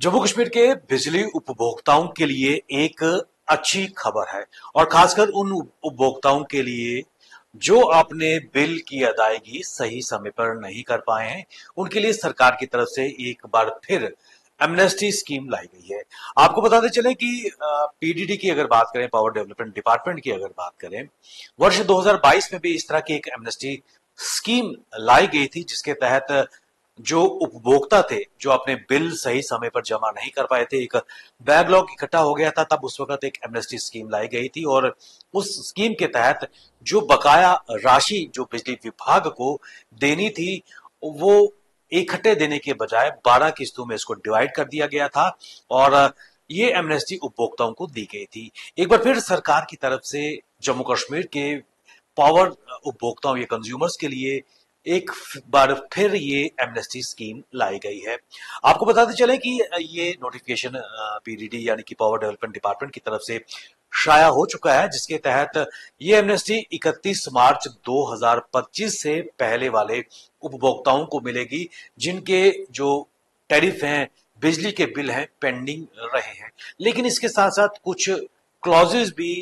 जम्मू कश्मीर के बिजली उपभोक्ताओं के लिए एक अच्छी खबर है और खासकर उन उपभोक्ताओं के लिए जो अपने बिल की अदायगी सही समय पर नहीं कर पाए हैं। उनके लिए सरकार की तरफ से एक बार फिर एमनेस्टी स्कीम लाई गई है। आपको बताते चलें कि पीडीडी की अगर बात करें, पावर डेवलपमेंट डिपार्टमेंट की अगर बात करें, वर्ष 2022 में भी इस तरह की एक एमनेस्टी स्कीम लाई गई थी, जिसके तहत जो उपभोक्ता थे, जो अपने बिल सही समय पर जमा नहीं कर पाए थे, एक बैकलॉग इकट्ठा हो गया था, तब उस वक्त एक एमनेस्टी स्कीम लाई गई थी और उस स्कीम के तहत जो बकाया राशि जो बिजली विभाग को देनी थी, वो इकट्ठे देने के बजाय 12 किस्तों में इसको डिवाइड कर दिया गया था और ये एमनेस्टी उपभोक्ताओं को दी गई थी। एक बार फिर सरकार की तरफ से जम्मू कश्मीर के पावर उपभोक्ताओं या कंज्यूमर्स के लिए एक बार फिर ये एमनेस्टी स्कीम लाई गई है। आपको बताते चले कि ये नोटिफिकेशन पीडीडी यानी कि पावर डेवलपमेंट डिपार्टमेंट की तरफ से शाया हो चुका है, जिसके तहत ये एमनेस्टी 31 मार्च 2025 से पहले वाले उपभोक्ताओं को मिलेगी, जिनके जो टैरिफ हैं, बिजली के बिल हैं, पेंडिंग रहे हैं। लेकिन इसके साथ साथ कुछ क्लॉजेज भी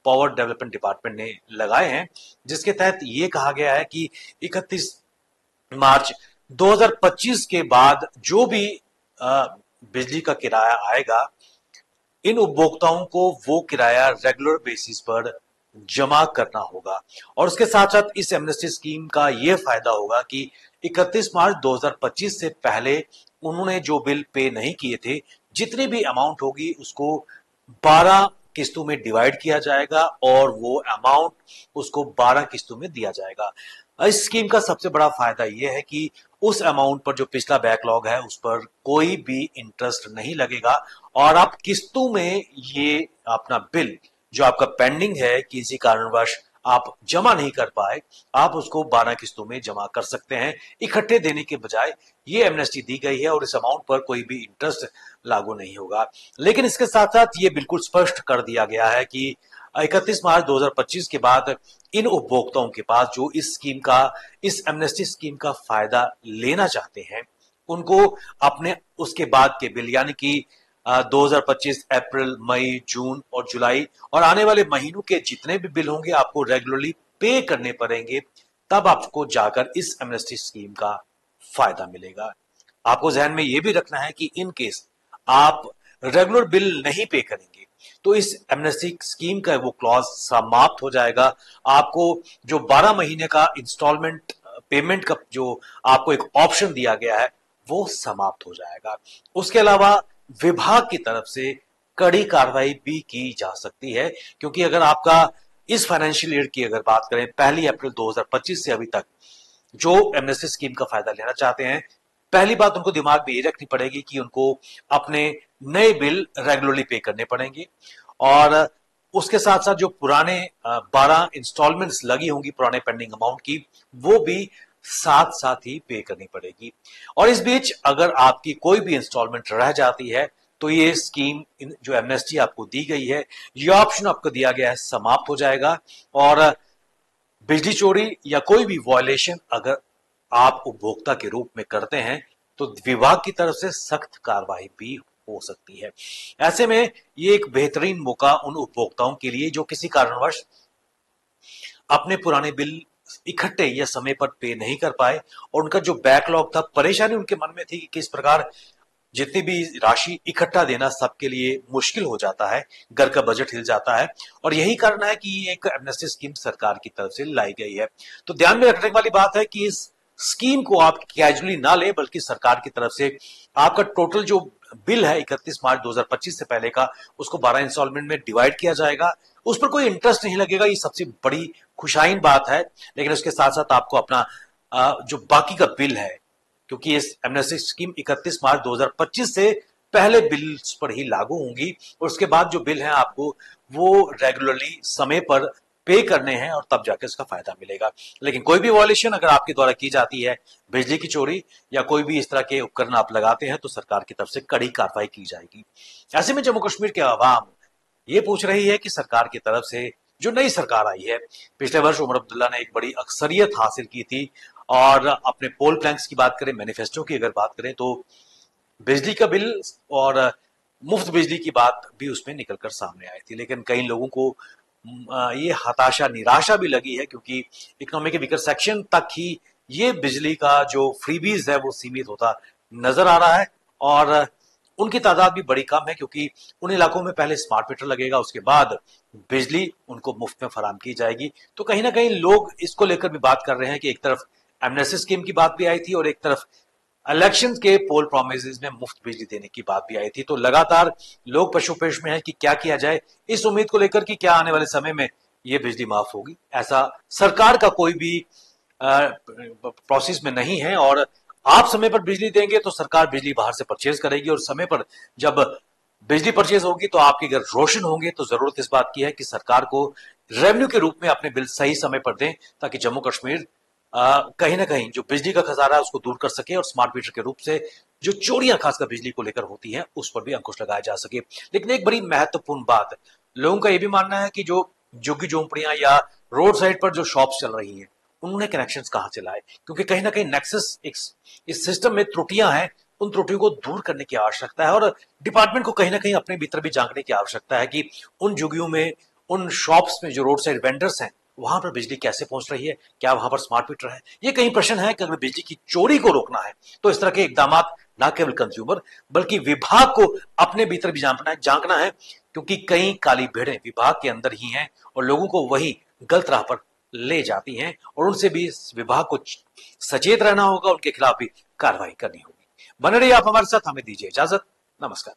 पावर डेवलपमेंट डिपार्टमेंट ने लगाए हैं, जिसके तहत ये कहा गया है कि 31 मार्च 2025 के बाद जो भी बिजली का किराया आएगा, इन उपभोक्ताओं को वो किराया रेगुलर बेसिस पर जमा करना होगा। और उसके साथ साथ इस एमनेस्टी स्कीम का ये फायदा होगा कि 31 मार्च 2025 से पहले उन्होंने जो बिल पे नहीं किए थे, जितनी भी अमाउंट होगी उसको 12 किस्तों में डिवाइड किया जाएगा और वो अमाउंट उसको 12 किस्तों में दिया जाएगा। इस स्कीम का सबसे बड़ा फायदा यह है कि उस अमाउंट पर जो पिछला बैकलॉग है उस पर कोई भी इंटरेस्ट नहीं लगेगा और आप किस्तों में ये अपना बिल जो आपका पेंडिंग है, किसी कारणवश आप जमा नहीं कर पाए, आप उसको 12 किस्तों में जमा कर सकते हैं। इकट्ठे देने के बजाय ये एमनेस्टी दी गई है और इस अमाउंट पर कोई भी इंटरेस्ट लागू नहीं होगा। लेकिन इसके साथ साथ ये बिल्कुल स्पष्ट कर दिया गया है कि 31 मार्च 2025 के बाद इन उपभोक्ताओं के पास जो इस एमनेस्टी स्कीम का फायदा लेना चाहते हैं, उनको अपने उसके बाद के बिल यानी कि 2025 अप्रैल, मई, जून और जुलाई और आने वाले महीनों के जितने भी बिल होंगे आपको रेगुलरली पे करने पड़ेंगे, तब आपको जाकर इस एमनेस्टी स्कीम का फायदा मिलेगा। आपको ध्यान में यह भी रखना है कि इन केस आप रेगुलर बिल नहीं पे करेंगे तो इस एमनेस्टी स्कीम का वो क्लॉज समाप्त हो जाएगा। आपको जो 12 महीने का इंस्टॉलमेंट पेमेंट का जो आपको एक ऑप्शन दिया गया है वो समाप्त हो जाएगा। उसके अलावा विभाग की तरफ से कड़ी कार्रवाई भी की जा सकती है, क्योंकि अगर आपका इस फाइनेंशियल ईयर की अगर बात करें 1 अप्रैल 2025 से अभी तक जो एमनेस्टी स्कीम का फायदा लेना चाहते हैं, पहली बात उनको दिमाग में ये रखनी पड़ेगी कि उनको अपने नए बिल रेगुलरली पे करने पड़ेंगे और उसके साथ साथ जो पुराने 12 इंस्टॉलमेंट्स लगी होंगी पुराने पेंडिंग अमाउंट की, वो भी साथ साथ ही पे करनी पड़ेगी। और इस बीच अगर आपकी कोई भी इंस्टॉलमेंट रह जाती है तो ये स्कीम जो एमनेस्टी आपको दी गई है, ये ऑप्शन आपको दिया गया है, समाप्त हो जाएगा और बिजली चोरी या कोई भी वॉयलेशन अगर आप उपभोक्ता के रूप में करते हैं तो विभाग की तरफ से सख्त कार्रवाई भी हो सकती है। ऐसे में ये एक बेहतरीन मौका उन उपभोक्ताओं के लिए जो किसी कारणवश अपने पुराने बिल इकट्ठे या समय पर पे नहीं कर पाए और उनका जो बैकलॉग था, परेशानी उनके मन में थी कि किस प्रकार जितनी भी राशि इकट्ठा देना सबके लिए मुश्किल हो जाता है, घर का बजट हिल जाता है और यही कारण है कि ये एक एमनेस्टी स्कीम सरकार की तरफ से लाई गई है। तो ध्यान में रखने वाली बात है कि इस स्कीम को आप कैजुअली ना लें, बल्कि सरकार की तरफ से आपका टोटल जो बिल है 31 मार्च 2025 से पहले का, उसको 12 इंस्टॉलमेंट में डिवाइड किया जाएगा। उस पर कोई इंटरेस्ट नहीं लगेगा, ये सबसे बड़ी खुशाइन बात है। लेकिन उसके साथ साथ आपको अपना जो बाकी का बिल है, क्योंकि इस एमनेस्टी स्कीम 31 मार्च 2025 से पहले बिल्स पर ही लागू होंगी और उसके बाद जो बिल हैं आपको वो रेगुलरली समय पर पे करने हैं और तब जाके इसका फायदा मिलेगा। लेकिन कोई भी वॉयलेशन अगर आपके द्वारा की जाती है, बिजली की चोरी या कोई भी इस तरह के उपकरण आप लगाते हैं, तो सरकार की तरफ से कड़ी कार्रवाई की जाएगी। ऐसे में जम्मू कश्मीर के आवाम ये पूछ रही है कि सरकार की तरफ से जो नई सरकार आई है, पिछले वर्ष उमर अब्दुल्ला ने एक बड़ी अक्सरियत हासिल की थी और अपने पोल प्लैंक्स की बात करें, मैनिफेस्टो की अगर बात करें, तो बिजली का बिल और मुफ्त बिजली की बात भी उसमें निकल कर सामने आई थी, लेकिन कई लोगों को ये हताशा निराशा भी लगी है, क्योंकि इकोनॉमी के वीकर सेक्शन तक ही ये बिजली का जो फ्रीबीज है वो सीमित होता नजर आ रहा है। और उनकी तादाद भी बड़ी कम है, क्योंकि उन इलाकों में पहले स्मार्ट मीटर लगेगा, उसके बाद बिजली उनको मुफ्त में फराम की जाएगी। तो कहीं ना कहीं लोग इसको लेकर भी बात कर रहे हैं कि एक तरफ एमनेस्टी स्कीम की बात भी आई थी और एक तरफ इलेक्शन के पोल प्रोमिस में मुफ्त बिजली देने की बात भी आई थी। तो लगातार लोग पशुपेश में है कि क्या किया जाए, इस उम्मीद को लेकर कि क्या आने वाले समय में ये बिजली माफ होगी। ऐसा सरकार का कोई भी प्रोसेस में नहीं है, और आप समय पर बिजली देंगे तो सरकार बिजली बाहर से परचेज करेगी, और समय पर जब बिजली परचेज होगी तो आपके घर रोशन होंगे। तो जरूरत इस बात की है कि सरकार को रेवेन्यू के रूप में अपने बिल सही समय पर दें, ताकि जम्मू कश्मीर कहीं ना कहीं जो बिजली का खजाना है उसको दूर कर सके, और स्मार्ट मीटर के रूप से जो चोरियां खासकर बिजली को लेकर होती हैं उस पर भी अंकुश लगाया जा सके। लेकिन एक बड़ी महत्वपूर्ण बात, लोगों का यह भी मानना है कि जो झुग्गी झोंपड़ियां या रोड साइड पर जो शॉप्स चल रही हैं उन्होंने कनेक्शंस कहां से लाए, क्योंकि कहीं ना कहीं नेक्सस इस सिस्टम में त्रुटियां हैं। उन त्रुटियों को दूर करने की आवश्यकता है, और डिपार्टमेंट को कहीं ना कहीं अपने भीतर भी झांकने की आवश्यकता है कि उन झुग्गियों में, उन शॉप्स में जो रोड साइड वेंडर्स हैं वहां पर बिजली कैसे पहुंच रही है, क्या वहां पर स्मार्ट मीटर है। ये कई प्रश्न है कि अगर बिजली की चोरी को रोकना है तो इस तरह के इकदाम न केवल कंज्यूमर बल्कि विभाग को अपने भीतर भी झांकना है, क्योंकि कई काली भेड़ें विभाग के अंदर ही हैं और लोगों को वही गलत राह पर ले जाती हैं, और उनसे भी इस विभाग को सचेत रहना होगा, उनके खिलाफ भी कार्रवाई करनी होगी। बने रहिए आप हमारे साथ, हमें दीजिए इजाजत। नमस्कार।